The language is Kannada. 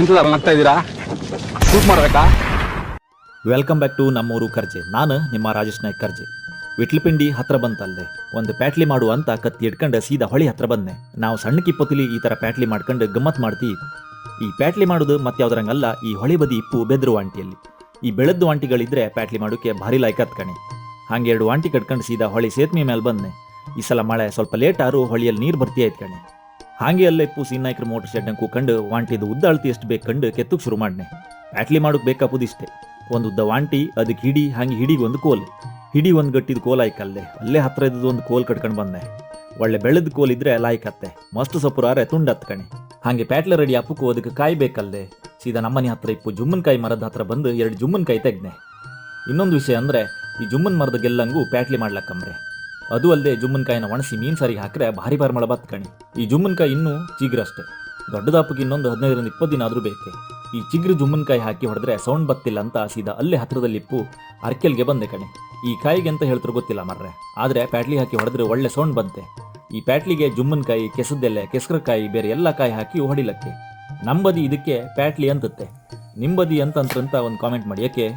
ಎಂತದ ಮಾಡ್ತಾ ಇದ್ದೀರಾ? ಶೂಟ್ ಮಾಡ್ಬೇಕಾ? ವೆಲ್ಕಮ್ ಬ್ಯಾಕ್ ಟು ನಮ್ಮೂರು ಕರ್ಜೆ. ನಾನು ನಿಮ್ಮ ರಾಜೇಶ್ ನಾಯ್ಕ್ ಕರ್ಜೆ. ವಿಟ್ಲಪಿಂಡಿ ಹತ್ರ ಬಂತಲ್ಲದೆ ಒಂದು ಪ್ಯಾಟ್ಲಿ ಮಾಡುವ ಅಂತ ಕತ್ತಿ ಇಟ್ಕೊಂಡು ಸೀದಾ ಹೊಳಿ ಹತ್ರ ಬಂದೆ. ನಾವು ಸಣ್ಣ ಕಿಪ್ಪತ್ತಿಲಿ ಈ ಥರ ಪ್ಯಾಟ್ಲಿ ಮಾಡ್ಕೊಂಡು ಗಮ್ಮತ್ ಮಾಡ್ತೀವಿ. ಈ ಪ್ಯಾಟ್ಲಿ ಮಾಡೋದು ಮತ್ತೆ ಯಾವ್ದ್ರಂಗಲ್ಲ, ಈ ಹೊಳಿ ಬದಿ ಇಪ್ಪು ಬೆದ್ರು ವಾಂಟಿಯಲ್ಲಿ. ಈ ಬೆಳೆದ್ದು ವಾಂಟಿಗಳಿದ್ರೆ ಪ್ಯಾಟ್ಲಿ ಮಾಡೋಕ್ಕೆ ಭಾರಿ ಲಾಯ್ಕತ್ ಕಣೆ. ಹಾಗೆ 2 ವಾಂಟಿ ಕಟ್ಕೊಂಡು ಸೀದಾ ಹೊಳಿ ಸೇತುವೆ ಮೇಲೆ ಬಂದೆ. ಈ ಸಲ ಮಳೆ ಸ್ವಲ್ಪ ಲೇಟ್ ಆರು ಹೊಳಿಯಲ್ಲಿ ನೀರು ಬರ್ತಿ ಆಯ್ತು ಕಣೆ. ಹಾಗೆ ಅಲ್ಲೇ ಇಪ್ಪು ಸೀನಾಯ್ಕರ ಮೋಟರ್ ಶೆಡ್ನ ಕೂಕೊಂಡು ವಾಂಟಿದು ಉದ್ದ ಅಳ್ತಿ ಎಷ್ಟು ಬೇಕಂಡು ಕೆತ್ತಕ್ಕೆ ಶುರು ಮಾಡ್ನೆ. ಪ್ಯಾಟ್ಲಿ ಮಾಡೋಕೆ ಬೇಕಾಪುದಿಷ್ಟೇ, ಒಂದು ಉದ್ದ ವಾಂಟಿ, ಅದಕ್ಕೆ ಹಿಡಿ, ಹಾಗೆ ಹಿಡಿಗೆ ಒಂದು ಕೋಲ್, ಹಿಡಿ ಒಂದು ಗಟ್ಟಿದ ಕೋಲ್ ಆಯ್ಕಲ್ಲೇ. ಅಲ್ಲೇ ಹತ್ರ ಇದ್ದು ಒಂದು ಕೋಲ್ ಕಟ್ಕೊಂಡು ಬಂದೆ. ಒಳ್ಳೆ ಬೆಳೆದ ಕೋಲ್ ಇದ್ರೆ ಲಾಯ್ಕತ್ತೆ, ಮಸ್ತ್ ಸೊಪ್ಪುರಾರೆ ತುಂಡತ್ ಕಣೆ. ಹಾಗೆ ಪ್ಯಾಟ್ಲೆ ರೆಡಿ ಹಾಪಕ್ಕೂ ಅದಕ್ಕೆ ಕಾಯಿ ಬೇಕಲ್ಲದೆ. ಸೀದಾ ನಮ್ಮನೆ ಹತ್ರ ಇಪ್ಪು ಜುಮ್ಮನ್ಕಾಯಿ ಮರದ ಹತ್ರ ಬಂದು 2 ಜುಮ್ಮನ್ಕಾಯಿ ತೆಗ್ನೆ. ಇನ್ನೊಂದು ವಿಷಯ ಅಂದರೆ, ಈ ಜುಮ್ಮನ್ ಮರದ ಗೆಲ್ಲಂಗೂ ಪ್ಯಾಟ್ಲಿ ಮಾಡ್ಲಕ್ಕಂಬ್ರೆ. ಅದು ಅಲ್ಲದೆ ಜುಮ್ಮನ್ಕಾಯಿನ ಒಣಸಿ ಮೀನು ಸಾರಿಗೆ ಹಾಕಿದ್ರೆ ಭಾರಿ ಪರಿಮಳ ಬತ್ ಕಣಿ. ಈ ಜುಮ್ಮನ್ಕಾಯಿ ಇನ್ನೂ ಚಿಗ್ರಷ್ಟೇ, ದೊಡ್ಡದಾಪಕ್ಕೆ ಇನ್ನೊಂದು 15-20 ದಿನ ಆದರೂ ಬೇಕೆ. ಈ ಚಿಗ್ರು ಜುಮ್ಮನ್ಕಾಯಿ ಹಾಕಿ ಹೊಡೆದ್ರೆ ಸೌಂಡ್ ಬತ್ತಿಲ್ಲ ಅಂತ ಸೀದಾ ಅಲ್ಲೇ ಹತ್ರದಲ್ಲಿ ಇಪ್ಪು ಅರ್ಕೆಲ್ಗೆ ಬಂದೆ ಕಣೆ. ಈ ಕಾಯಿಗೆ ಅಂತ ಹೇಳ್ತಾರೆ ಗೊತ್ತಿಲ್ಲ ಮರ್ರೆ, ಆದರೆ ಪ್ಯಾಟ್ಲಿ ಹಾಕಿ ಹೊಡೆದ್ರೆ ಒಳ್ಳೆ ಸೌಂಡ್ ಬಂತೆ. ಈ ಪ್ಯಾಟ್ಲಿಗೆ ಜುಮ್ಮನ್ಕಾಯಿ, ಕೆಸದ್ದೆಲೆ, ಕೆಸರಕಾಯಿ, ಬೇರೆ ಎಲ್ಲ ಕಾಯಿ ಹಾಕಿ ಹೊಡಿಲಕ್ಕೆ. ನಂಬದಿ ಇದಕ್ಕೆ ಪ್ಯಾಟ್ಲಿ ಅಂತತ್ತೆ, ನಿಂಬದಿ ಅಂತಂತ ಒಂದು ಕಾಮೆಂಟ್ ಮಾಡಿ. ಯಾಕೆ